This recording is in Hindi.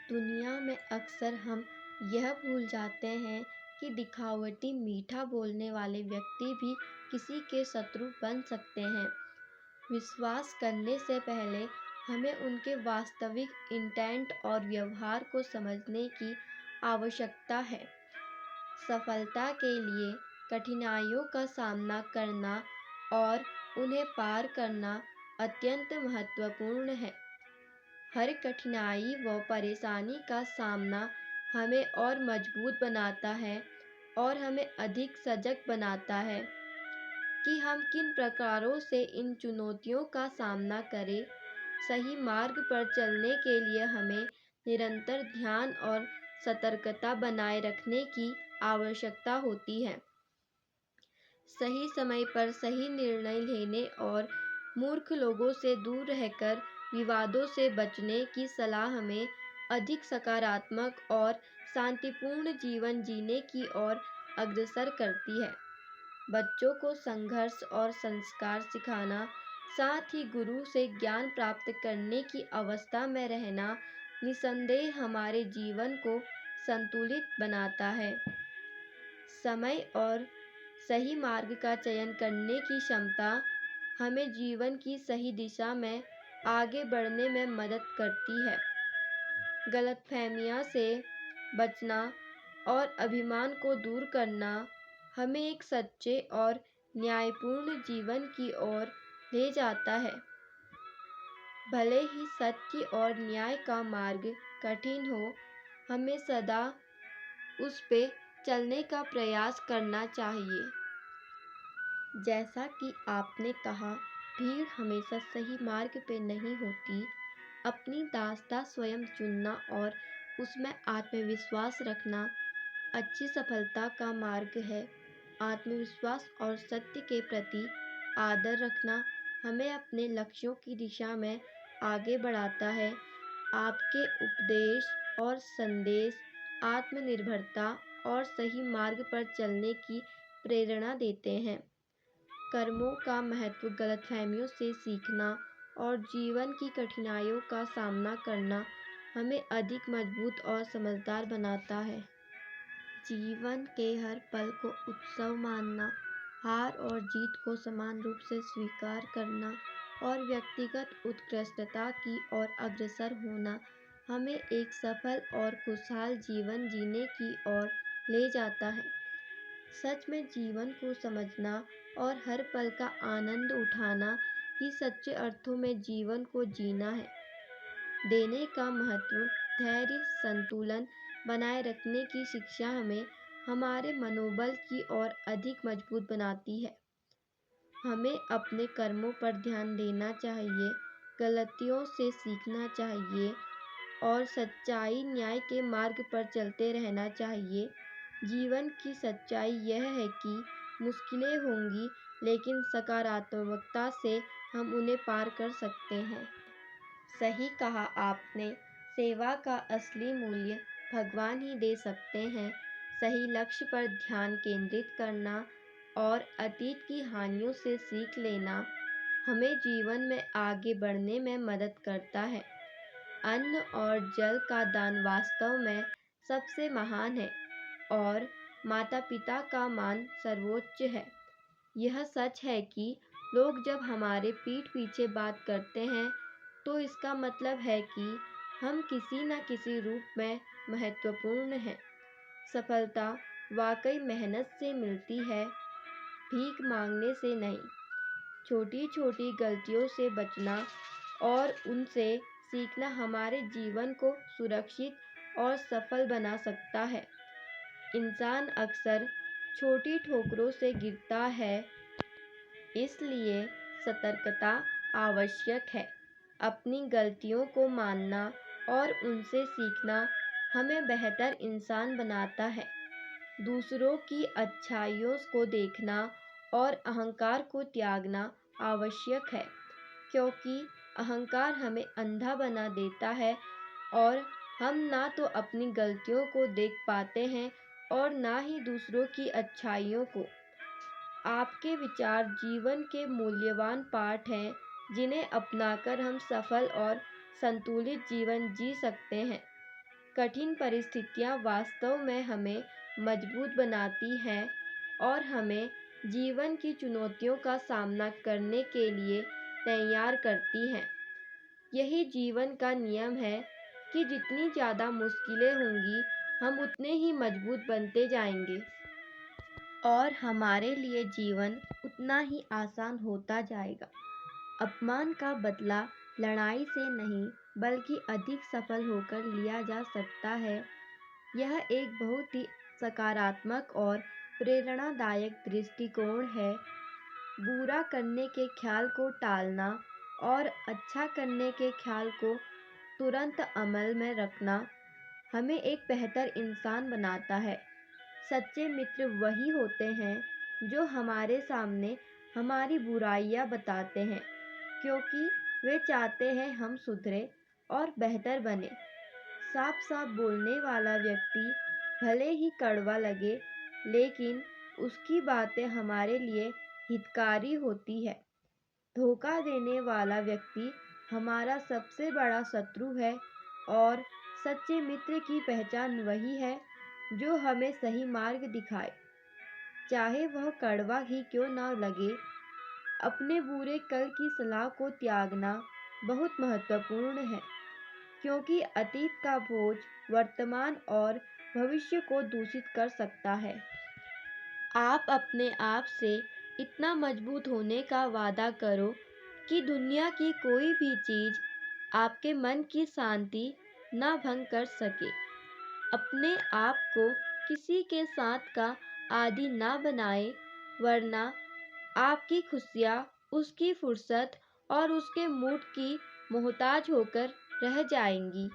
दुनिया में अक्सर हम यह भूल जाते हैं कि दिखावटी मीठा बोलने वाले व्यक्ति भी किसी के शत्रु बन सकते हैं। विश्वास करने से पहले हमें उनके वास्तविक इंटेंट और व्यवहार को समझने की आवश्यकता है। सफलता के लिए कठिनाइयों का सामना करना और उन्हें पार करना अत्यंत महत्वपूर्ण है। हर कठिनाई व परेशानी का सामना हमें और मजबूत बनाता है और हमें अधिक सजग बनाता है कि हम किन प्रकारों से इन चुनौतियों का सामना करें। सही मार्ग पर चलने के लिए हमें निरंतर ध्यान और सतर्कता बनाए रखने की आवश्यकता होती है। सही समय पर सही निर्णय लेने और मूर्ख लोगों से दूर रहकर विवादों से बचने की सलाह हमें अधिक सकारात्मक और शांतिपूर्ण जीवन जीने की ओर अग्रसर करती है। बच्चों को संघर्ष और संस्कार सिखाना, साथ ही गुरु से ज्ञान प्राप्त करने की अवस्था में रहना निसंदेह हमारे जीवन को संतुलित बनाता है। समय और सही मार्ग का चयन करने की क्षमता हमें जीवन की सही दिशा में आगे बढ़ने में मदद करती है। गलतफहमियां से बचना और अभिमान को दूर करना हमें एक सच्चे और न्यायपूर्ण जीवन की ओर ले जाता है। भले ही सत्य और न्याय का मार्ग कठिन हो, हमें सदा उस पे चलने का प्रयास करना चाहिए। जैसा कि आपने कहा, भीड़ हमेशा सही मार्ग पे नहीं होती। अपनी रास्ता स्वयं चुनना और उसमें आत्मविश्वास रखना अच्छी सफलता का मार्ग है। आत्मविश्वास और सत्य के प्रति आदर रखना हमें अपने लक्ष्यों की दिशा में आगे बढ़ाता है। आपके उपदेश और संदेश आत्मनिर्भरता और सही मार्ग पर चलने की प्रेरणा देते हैं। कर्मों का महत्व, गलतफहमियों से सीखना और जीवन की कठिनाइयों का सामना करना हमें अधिक मजबूत और समझदार बनाता है। जीवन के हर पल को उत्सव मानना, हार और जीत को समान रूप से स्वीकार करना और व्यक्तिगत उत्कृष्टता की ओर अग्रसर होना हमें एक सफल और खुशहाल जीवन जीने की ओर ले जाता है। सच में जीवन को समझना और हर पल का आनंद उठाना ही सच्चे अर्थों में जीवन को जीना है। देने का महत्व, धैर्य, संतुलन बनाए रखने की शिक्षा हमें हमारे मनोबल की ओर अधिक मजबूत बनाती है। हमें अपने कर्मों पर ध्यान देना चाहिए, गलतियों से सीखना चाहिए और सच्चाई, न्याय के मार्ग पर चलते रहना चाहिए। जीवन की सच्चाई यह है कि मुश्किलें होंगी, लेकिन सकारात्मकता से हम उन्हें पार कर सकते हैं। सही कहा आपने, सेवा का असली मूल्य भगवान ही दे सकते हैं। सही लक्ष्य पर ध्यान केंद्रित करना और अतीत की हानियों से सीख लेना हमें जीवन में आगे बढ़ने में मदद करता है। अन्न और जल का दान वास्तव में सबसे महान है और माता-पिता का मान सर्वोच्च है। यह सच है कि लोग जब हमारे पीठ पीछे बात करते हैं, तो इसका मतलब है कि हम किसी न किसी रूप में महत्वपूर्ण हैं। सफलता वाकई मेहनत से मिलती है, भीख मांगने से नहीं। छोटी छोटी गलतियों से बचना और उनसे सीखना हमारे जीवन को सुरक्षित और सफल बना सकता है। इंसान अक्सर छोटी ठोकरों से गिरता है, इसलिए सतर्कता आवश्यक है। अपनी गलतियों को मानना और उनसे सीखना हमें बेहतर इंसान बनाता है। दूसरों की अच्छाइयों को देखना और अहंकार को त्यागना आवश्यक है, क्योंकि अहंकार हमें अंधा बना देता है और हम ना तो अपनी गलतियों को देख पाते हैं और ना ही दूसरों की अच्छाइयों को। आपके विचार जीवन के मूल्यवान पाठ हैं, जिन्हें अपनाकर हम सफल और संतुलित जीवन जी सकते हैं। कठिन परिस्थितियाँ वास्तव में हमें मजबूत बनाती हैं और हमें जीवन की चुनौतियों का सामना करने के लिए तैयार करती हैं। यही जीवन का नियम है कि जितनी ज़्यादा मुश्किलें होंगी, हम उतने ही मजबूत बनते जाएंगे और हमारे लिए जीवन उतना ही आसान होता जाएगा। अपमान का बदला लड़ाई से नहीं, बल्कि अधिक सफल होकर लिया जा सकता है। यह एक बहुत ही सकारात्मक और प्रेरणादायक दृष्टिकोण है। बुरा करने के ख्याल को टालना और अच्छा करने के ख्याल को तुरंत अमल में रखना हमें एक बेहतर इंसान बनाता है। सच्चे मित्र वही होते हैं जो हमारे सामने हमारी बुराइयां बताते हैं, क्योंकि वे चाहते हैं हम सुधरे और बेहतर बने। साफ साफ बोलने वाला व्यक्ति भले ही कड़वा लगे, लेकिन उसकी बातें हमारे लिए हितकारी होती है। धोखा देने वाला व्यक्ति हमारा सबसे बड़ा शत्रु है और सच्चे मित्र की पहचान वही है जो हमें सही मार्ग दिखाए, चाहे वह कड़वा ही क्यों ना लगे। अपने बुरे कल की सलाह को त्यागना बहुत महत्वपूर्ण है, क्योंकि अतीत का बोझ वर्तमान और भविष्य को दूषित कर सकता है। आप अपने आप से इतना मजबूत होने का वादा करो कि दुनिया की कोई भी चीज़ आपके मन की शांति ना भंग कर सके। अपने आप को किसी के साथ का आदी ना बनाए, वरना आपकी खुशियाँ उसकी फुर्सत और उसके मूड की मोहताज होकर रह जाएंगी।